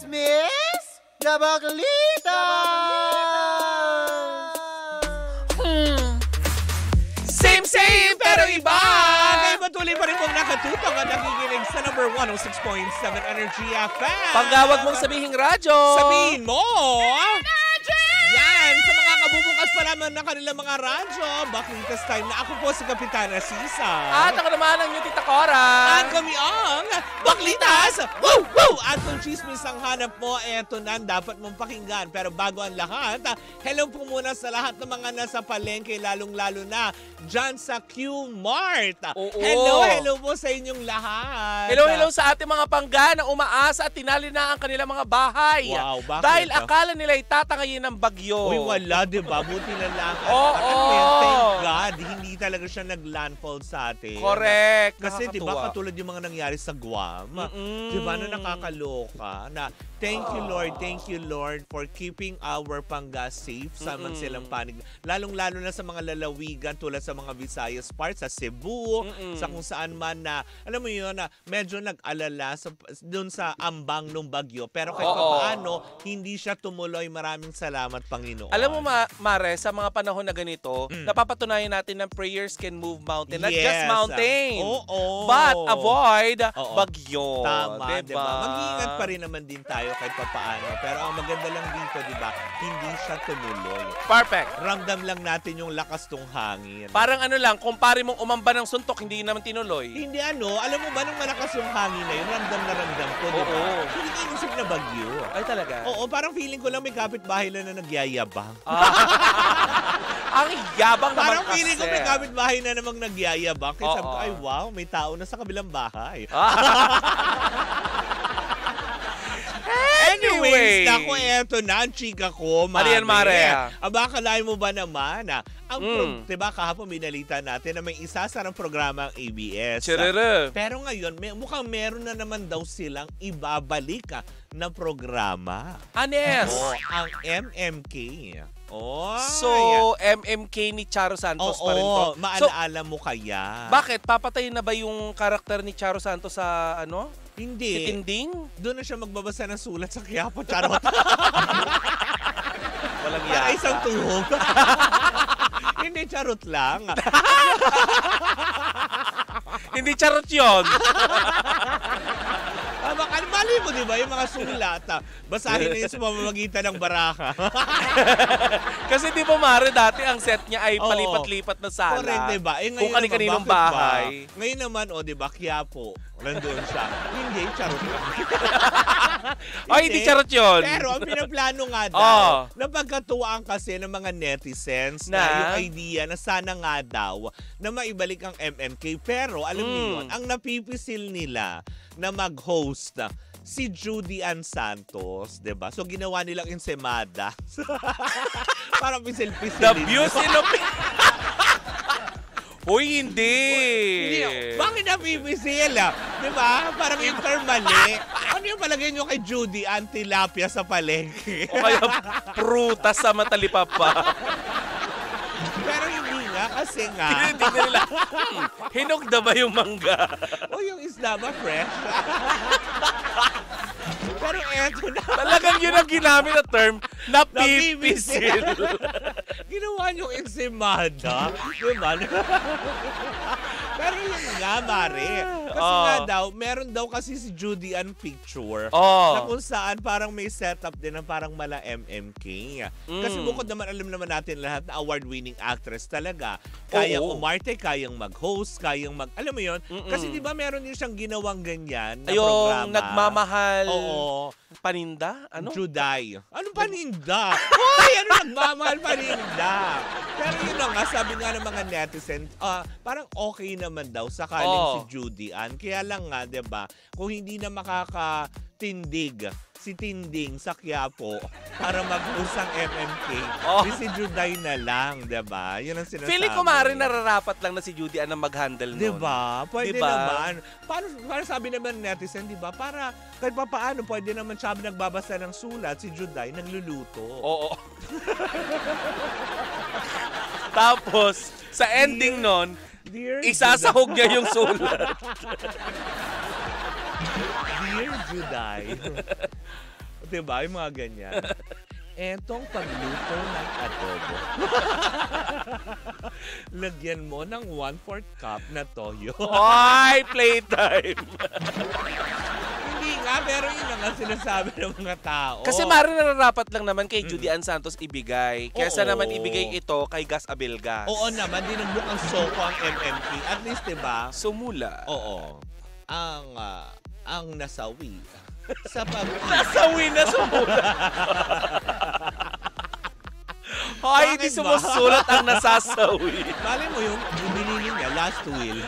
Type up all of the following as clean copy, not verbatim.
Chismis Gabaglita! Same pero iba! Kaya patuloy pa rin mong nakatutong at nakikinig sa number 106.7 Energy FM. Panggawag mong sabihing radyo. Sabihin mo! Yan! Sa mga kabubukas pa naman ng kanilang mga radyo, Baklitas time na ako po si Kapitana Sisa. At ako naman ang yung Tita Cora. At kami ang Baklitas! Woo! Woo! At kung chismis ang hanap mo, eto na dapat mong pakinggan. Pero bago ang lahat, hello po muna sa lahat ng mga nasa palengke, lalong-lalo na dyan sa Q-Mart. Oo. Hello po sa inyong lahat. Hello sa ating mga pangga na umaasa at tinali na ang kanilang mga bahay. Wow, bakit? Dahil akala nila itatangayin ng bagyo. Uy, wala, diba? Buti na lang. Oo. Thank God, hindi talaga siya nag-landfall sa atin. Correct. Kasi diba, Nakakatuwa. katulad yung mga nangyari sa Guam, diba, na nakakaloka, na thank you Lord for keeping our Pangga safe sa man silang panig. Lalong-lalo na sa mga lalawigan tulad sa mga Visayas part, sa Cebu, sa kung saan man na, alam mo yun, na medyo nag-alala doon sa ambang ng bagyo. Pero kahit paano, hindi siya tumuloy. Maraming salamat, Panginoon. Alam mo, Mare, sa mga panahon na ganito, napapatunayan natin na prayers can move mountain. Not Yes. just mountain. Oo. But avoid Oo. bagyo. Tama, diba? Mag-iingat pa rin naman din tayo kahit papaano. Pero ang maganda lang dito, diba, hindi siya tumuloy. Perfect. Ramdam lang natin yung lakas ng hangin. Parang ano lang, kumpare mong umamba ng suntok, hindi naman tinuloy. Hindi alam mo ba nung malakas yung hangin na yun, ramdam na ramdam ko, diba? Oo. Hindi ko inisip na bagyo. Ay, talaga? Oo, parang feeling ko lang may kapitbahay lang na nagyayabang. Ang yabang naman Parang kasi. feeling ko may kapitbahay na namang nagyayabang. Kaya sabi ko, Oo. ay wow, may tao na sa kabilang bahay. Anyways, naku, eto na ang chika ko, Marian Mare. Aba, akalain mo ba naman, diba kahapon binalita natin na may isasarang programa ang ABS. Chirere. Pero ngayon, mukhang meron na naman daw silang ibabalik na programa. Anes. Ang MMK. So, MMK ni Charo Santos pa rin to. Maalaala mo kaya? Bakit? Papatayin na ba yung karakter ni Charo Santos sa ano? Hindi. Si Tinding? Doon na siya magbabasa ng sulat sa Quiapo, Charot. Walang Para yaka. isang tuhog. Hindi, charot lang. Hindi charot yun. Mali mo, di ba? Yung mga sulat. Basahin na yun sa pamamagitan ng baraka. Kasi di ba, Mare, dati ang set niya ay palipat-lipat na sala. Correct, di ba? Kung kani-kaninong bahay. Ngayon naman, di ba, Quiapo. Nandun siya. Hindi, charot lang. Ay, hindi charot yun. Pero ang pinaplano nga daw, napagkatuwaan kasi ng mga netizens na yung idea na sana nga daw na maibalik ang MMK. Pero alam niyo yun, ang napipisil nila na mag-host si Judy Ann Santos, 'di ba? So ginawa nilang insemada. Para pisil-pisil. The Businopin. Uy, hindi. Bakit napipisil? Di ba? Parang yung term mali. Ano yung palagay nyo kay Judy Ann tilapia sa palengke? O kaya prutas sa matalipapa. Pero hindi nga kasi nga. Hindi nila. Hinog na ba yung mangga? O yung isda ba fresh? Pero eto na. Talagang yun ang ginamit na term, napipisil. Ginawa niyong ensimada. Diba? Pero yun nga, Mare. Kasi nga daw, meron daw kasi si Judy Ann picture na kung saan parang may setup din na parang mala MMK. Kasi bukod naman, alam naman natin lahat na award-winning actress talaga. Kayang umarte, kayang mag-host, kayang alam mo yun? Kasi di ba meron din siyang ginawang ganyan na programa. Yung nagmamahal. Oo. Paninda? Ano? Juday. Anong paninda? Hoy! Ano nagmamahal paninda? Pero yun na nga, sabi nga ng mga netizen, parang okay naman daw sakaling si Judy Ann. Kaya lang nga, diba, kung hindi na makakatindig si Tinding sa Quiapo para mag-usang MMK, si Juday na lang, diba? Yun ang sinasabi. Feeling ko maaaring nararapat lang na si Judy Ann ang mag-handle nun. Diba? Pwede naman. Para sabi naman netizen, diba? Para kahit pa paano, pwede naman siya nagbabasa ng sulat, si Juday nagluluto. Oo. Tapos, sa ending nun, isasahog niya yung sulat. Dear Juday. Diba? Yung mga ganyan. Etong pagluto ng adobo. Lagyan mo ng 1/4 cup na toyo. Ay, playtime! Hindi nga, pero yun na nga sinasabi ng mga tao. Kasi Mare, nararapat lang naman kay Judy Ann Santos ibigay. Kesa Oo. naman ibigay ito kay Gas Abelgas. Oo naman, dinubukang soko ang MMK. At least, diba? Sumula. Oo. Ang nasawi sa Nasawi na sumula. Ay, hindi Bakit ba? sumusulat ang nasasawi. Mali mo yung binili niya, last will.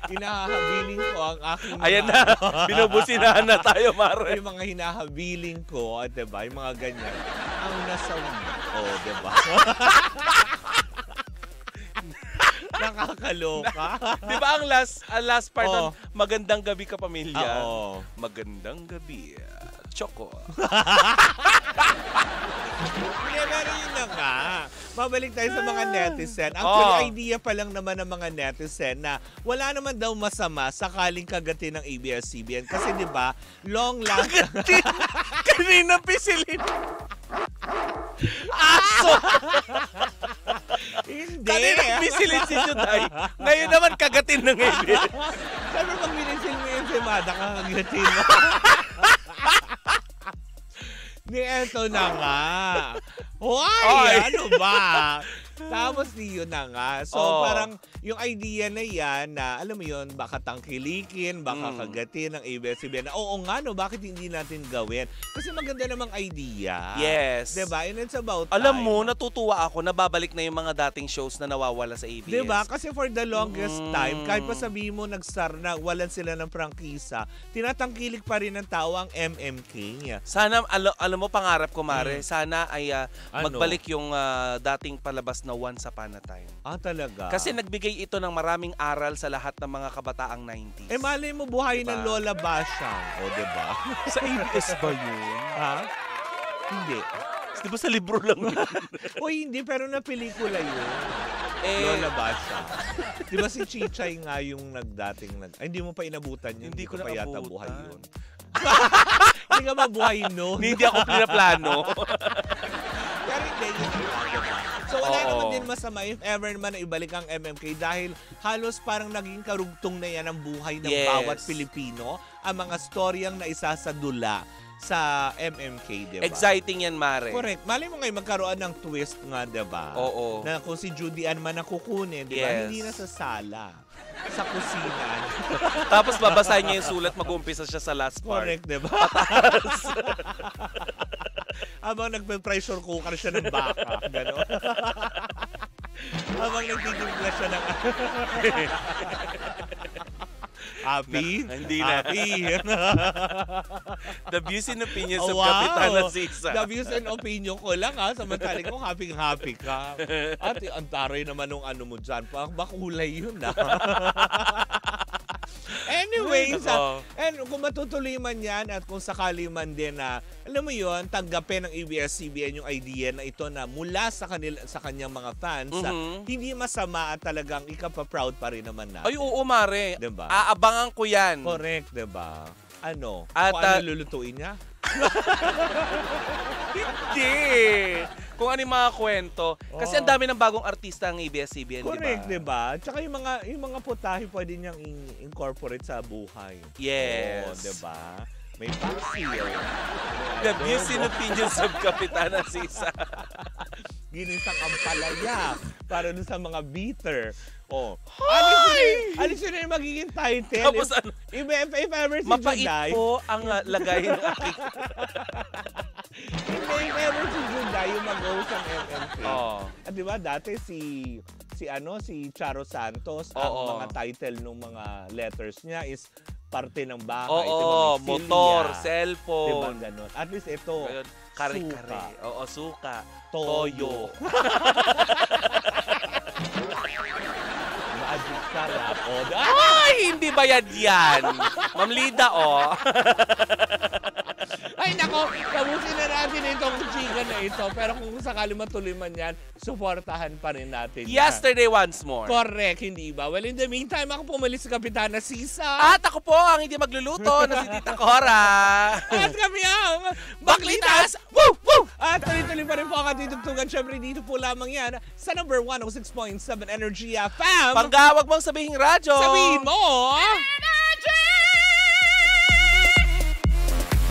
Hinahabiling ko ang aking Ayan na, binubusinahan na tayo, Mare. yung mga hinahabiling ko, at diba, yung mga ganyan. Ang nasawi. Oh, diba? Nakakaloka. Di ba ang last part Oo. nun, magandang gabi ka pamilya? Oo. Magandang gabi, Choco. Hindi, pero yun na nga. Mabalik tayo sa mga netizen. Actually, idea pa lang naman ng mga netizen na wala naman daw masama sakaling kagatin ng ABS-CBN. Kasi di ba, long last... Kanina pisilin. Aso! Hindi. Kanina pisilin si Juday. Ngayon naman kagatin ng ABS. Sabi pag minisil mo yung semada, kakagatin mo. Di, eto na nga. Why? Ano ba? Tapos yun na nga. So parang yung idea na yan na, alam mo yun, baka tangkilikin, baka kagatin ng ABS-CBN. Oo nga, no, bakit hindi natin gawin? Kasi maganda namang idea. Yes. Diba? And it's about Alam time. mo, natutuwa ako, nababalik na yung mga dating shows na nawawala sa ABS. Diba? Kasi for the longest time, kahit pa sabihin mo nagstar na walan sila ng prangkisa, tinatangkilik pa rin ng tao ang MMK niya. Sana, alam mo, pangarap ko, Mare, sana ay Ano? magbalik yung dating palabas na Once Upon a Time. Ah, talaga? Kasi nagbigay ito ng maraming aral sa lahat ng mga kabataang 90s. Eh, malay mo buhay Diba? ng Lola Basyang. O, diba? Sa ABS ba yun? Ha? Hindi. Di ba sa libro lang yun? O, hindi, pero na pelikula yun. Eh, Lola Basyang. Di ba si Chichay nga yung Ay, hindi mo pa inabutan yun. Hindi ko pa yata naabutan. buhay yun. Hindi ka mabuhay nun. hindi ako pinaplano. Pero hindi, yun ang diba? So wala Oo. naman din masama if ever naman na ibalik ang MMK dahil halos parang naging karugtong na yan ang buhay ng Yes. bawat Pilipino, ang mga storyang na isasadula sa MMK, diba? Exciting yan, Mare. Correct. Mali mo ngayon magkaroon ng twist nga, diba? Oo. Na kung si Judy Ann man ang kukunin, diba? Yes. Hindi na sa sala. Sa kusina. Tapos babasahin niya yung sulat, mag-uumpisa siya sa last part. Correct, diba? Habang nagpe-pressure cooker siya ng baka. Gano'n. Habang nagtitimpla siya ng... Happy? Hindi na. Happy. The views and opinions of Wow. Kapitana Sisa. The views and opinion ko lang ha. Samantaling ko happy ka. At ang taray naman nung ano mo dyan. Bakulay yun ha. Anyways, and kung matutuloy man yan at kung sakali man din na, alam mo yun, tanggapin ng ABS-CBN yung idea na ito na mula sa kanyang mga fans, hindi masama at talagang ikapaproud pa rin naman natin. Ay, oo, Mare. Diba? Aabangan ko yan. Correct, diba? Ano? At, Kung ano lulutuin niya? Hindi. Kung ano yung mga kwento. Kasi ang dami ng bagong artista ang ABS-CBN, Correct, diba? diba? Tsaka yung mga putahe pwede niyang incorporate sa buhay. Yes. Oo, diba? May paksiw. The views and opinions of Kapitana Sisa. Ginisang ampalaya para dun sa mga bitter. Oh. Alisin na yung magiging title. Tapos ano? If ever si Mapait Juday. po ang lagay ng aking... If ever si Juday yung mag-host ng MMK. Oh. At di ba dati si Charo Santos, Oo. ang mga title ng mga letters niya is parte ng bahay. Oo, Diba? May motor, silya. cellphone. Diba ganun? At least ito, Ayun, kare-kare. suka, Oo, suka. toyo. Magic sarap. O, Ay, hindi bayad yan. Ma'am Lida, oh. Ay, nako, tapusin na natin itong chika na ito. Pero kung sakali matuloy man yan, suportahan pa rin natin yan. Yesterday once more. Correct, hindi ba? Well, in the meantime, ako pumalis sa Kapitana Sisa. At ako po ang hindi magluluto na si Tita Cora. At kami ang Baklitas! Woo! Woo! At tuloy-tuloy pa rin po ang ating tugtugan. Siyempre, dito po lamang yan sa number 106.7 Energy FM. Pagka wag mong sabihin radyo. Sabihin mo,